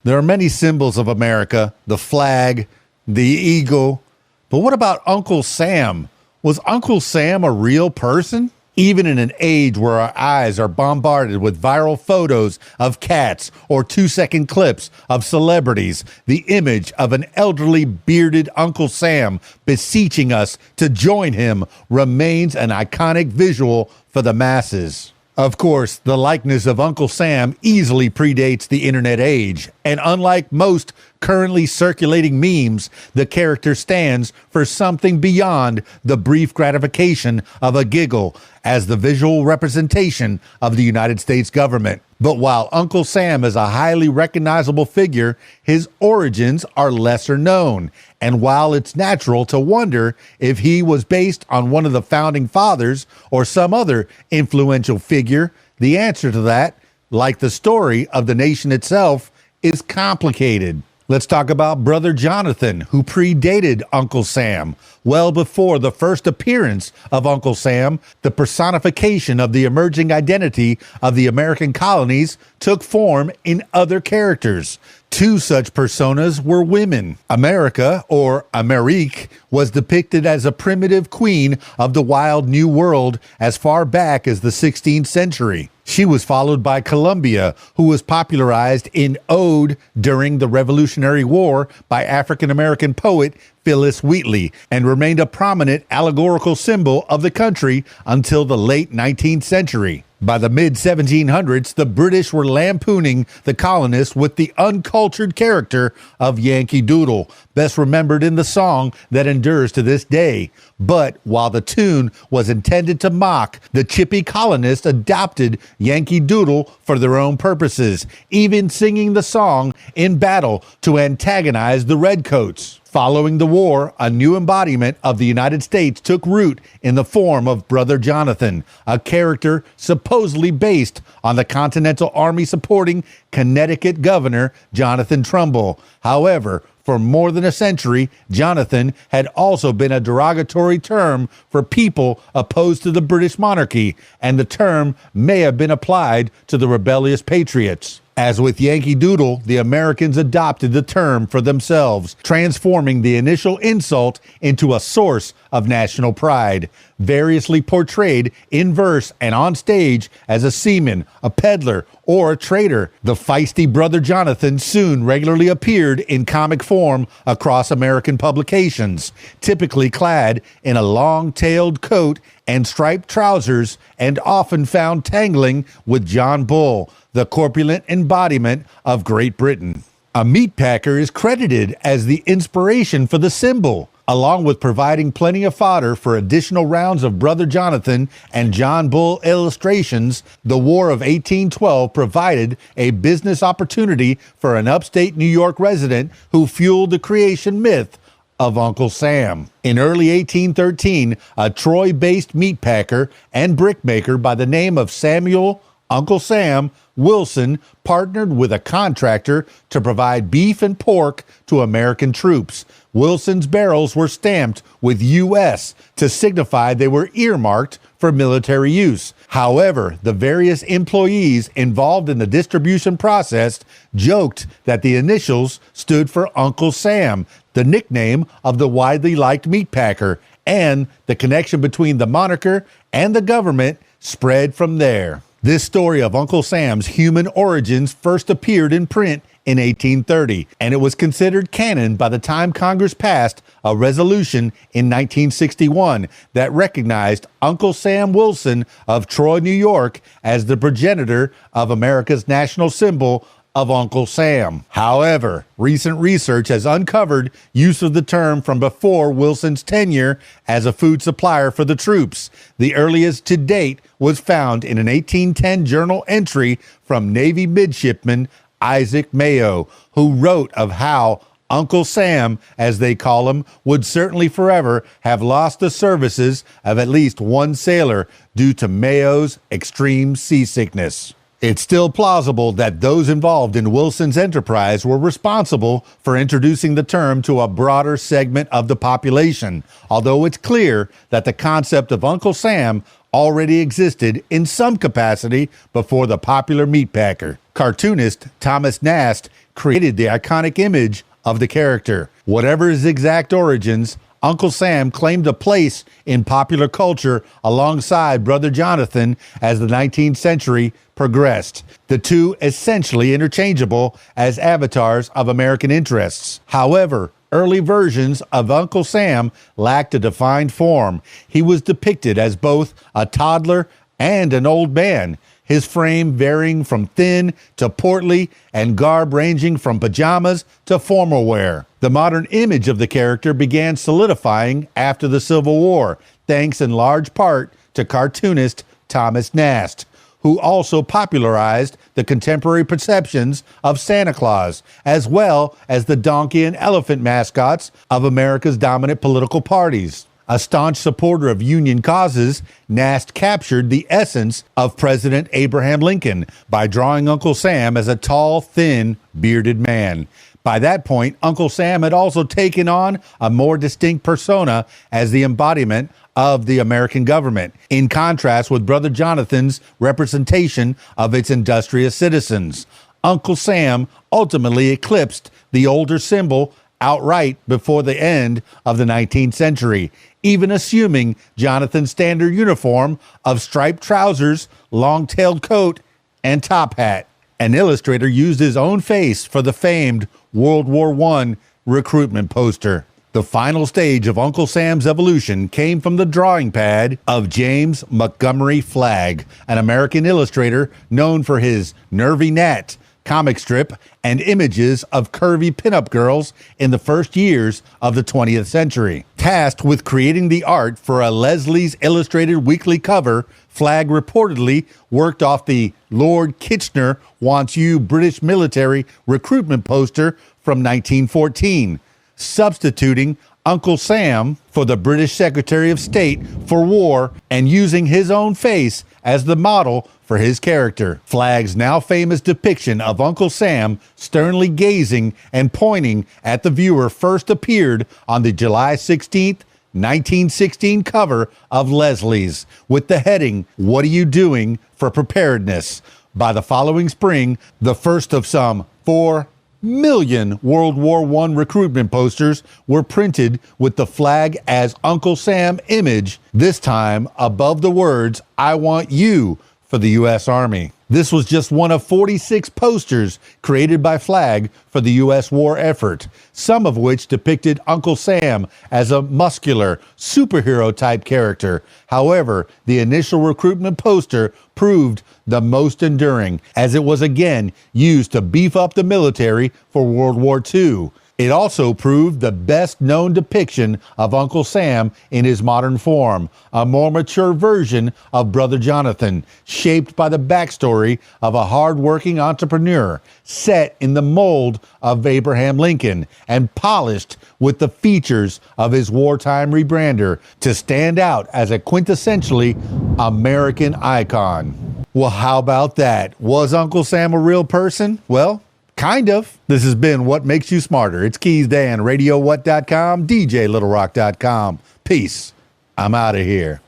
There are many symbols of America, the flag, the eagle. But what about Uncle Sam? Was Uncle Sam a real person? Even in an age where our eyes are bombarded with viral photos of cats or 2-second clips of celebrities, the image of an elderly bearded Uncle Sam beseeching us to join him remains an iconic visual for the masses. Of course, the likeness of Uncle Sam easily predates the internet age, and unlike most currently circulating memes, the character stands for something beyond the brief gratification of a giggle as the visual representation of the United States government. But while Uncle Sam is a highly recognizable figure, his origins are lesser known. And while it's natural to wonder if he was based on one of the founding fathers or some other influential figure, the answer to that, like the story of the nation itself, is complicated. Let's talk about Brother Jonathan, who predated Uncle Sam. Well before the first appearance of Uncle Sam, the personification of the emerging identity of the American colonies took form in other characters. Two such personas were women. America, or Amérique, was depicted as a primitive queen of the wild New World as far back as the 16th century. She was followed by Columbia, who was popularized in Ode during the Revolutionary War by African-American poet Phyllis Wheatley, and remained a prominent allegorical symbol of the country until the late 19th century. By the mid-1700s, the British were lampooning the colonists with the uncultured character of Yankee Doodle, best remembered in the song that endures to this day. But while the tune was intended to mock, the chippy colonists adopted Yankee Doodle for their own purposes, even singing the song in battle to antagonize the Redcoats. Following the war, a new embodiment of the United States took root in the form of Brother Jonathan, a character supposedly based on the Continental Army supporting Connecticut Governor Jonathan Trumbull. However, for more than a century, Jonathan had also been a derogatory term for people opposed to the British monarchy, and the term may have been applied to the rebellious patriots. As with Yankee Doodle, the Americans adopted the term for themselves, transforming the initial insult into a source of national pride. Variously portrayed in verse and on stage as a seaman, a peddler, or a traitor, the feisty Brother Jonathan soon regularly appeared in comic form across American publications, typically clad in a long-tailed coat and striped trousers, and often found tangling with John Bull, the corpulent embodiment of Great Britain. A meat packer is credited as the inspiration for the symbol, along with providing plenty of fodder for additional rounds of Brother Jonathan and John Bull illustrations. The War of 1812 provided a business opportunity for an upstate New York resident who fueled the creation myth of Uncle Sam. In early 1813, a Troy-based meat packer and brickmaker by the name of Samuel Uncle Sam Wilson partnered with a contractor to provide beef and pork to American troops. Wilson's barrels were stamped with U.S. to signify they were earmarked for military use. However, the various employees involved in the distribution process joked that the initials stood for Uncle Sam, the nickname of the widely liked meat packer, and the connection between the moniker and the government spread from there. This story of Uncle Sam's human origins first appeared in print in 1830, and it was considered canon by the time Congress passed a resolution in 1961 that recognized Uncle Sam Wilson of Troy, New York, as the progenitor of America's national symbol of Uncle Sam. However, recent research has uncovered use of the term from before Wilson's tenure as a food supplier for the troops. The earliest to date was found in an 1810 journal entry from Navy midshipman Isaac Mayo, who wrote of how Uncle Sam, as they call him, would certainly forever have lost the services of at least one sailor due to Mayo's extreme seasickness. It's still plausible that those involved in Wilson's enterprise were responsible for introducing the term to a broader segment of the population, although it's clear that the concept of Uncle Sam already existed in some capacity before the popular meat packer. Cartoonist Thomas Nast created the iconic image of the character. Whatever his exact origins, Uncle Sam claimed a place in popular culture alongside Brother Jonathan as the 19th century progressed. The two essentially interchangeable as avatars of American interests. However, early versions of Uncle Sam lacked a defined form. He was depicted as both a toddler and an old man, his frame varying from thin to portly and garb ranging from pajamas to formal wear. The modern image of the character began solidifying after the Civil War, thanks in large part to cartoonist Thomas Nast, who also popularized the contemporary perceptions of Santa Claus, as well as the donkey and elephant mascots of America's dominant political parties. A staunch supporter of Union causes, Nast captured the essence of President Abraham Lincoln by drawing Uncle Sam as a tall, thin, bearded man. By that point, Uncle Sam had also taken on a more distinct persona as the embodiment of the American government, in contrast with Brother Jonathan's representation of its industrious citizens. Uncle Sam ultimately eclipsed the older symbol outright before the end of the 19th century, even assuming Jonathan's standard uniform of striped trousers, long-tailed coat, and top hat. An illustrator used his own face for the famed World War I recruitment poster. The final stage of Uncle Sam's evolution came from the drawing pad of James Montgomery Flagg, an American illustrator known for his Nervy Nat comic strip and images of curvy pinup girls in the first years of the 20th century. Tasked with creating the art for a Leslie's Illustrated weekly cover, Flagg reportedly worked off the Lord Kitchener Wants You British Military recruitment poster from 1914, substituting Uncle Sam for the British Secretary of State for War and using his own face as the model for his character. Flagg's now famous depiction of Uncle Sam sternly gazing and pointing at the viewer first appeared on the July 16th, 1916 cover of Leslie's with the heading, "What are you doing for preparedness?" By the following spring, the first of some 4 million World War I recruitment posters were printed with the Flagg as Uncle Sam image, this time above the words, "I want you," for the U.S. Army. This was just one of 46 posters created by Flagg for the U.S. war effort, some of which depicted Uncle Sam as a muscular, superhero-type character. However, the initial recruitment poster proved the most enduring, as it was again used to beef up the military for World War II. It also proved the best-known depiction of Uncle Sam in his modern form, a more mature version of Brother Jonathan, shaped by the backstory of a hard-working entrepreneur, set in the mold of Abraham Lincoln, and polished with the features of his wartime rebrander to stand out as a quintessentially American icon. Well, how about that? Was Uncle Sam a real person? Well, kind of. This has been What Makes You Smarter. It's KeysDAN, RadioWhat.com, DJLittleRock.com. Peace. I'm out of here.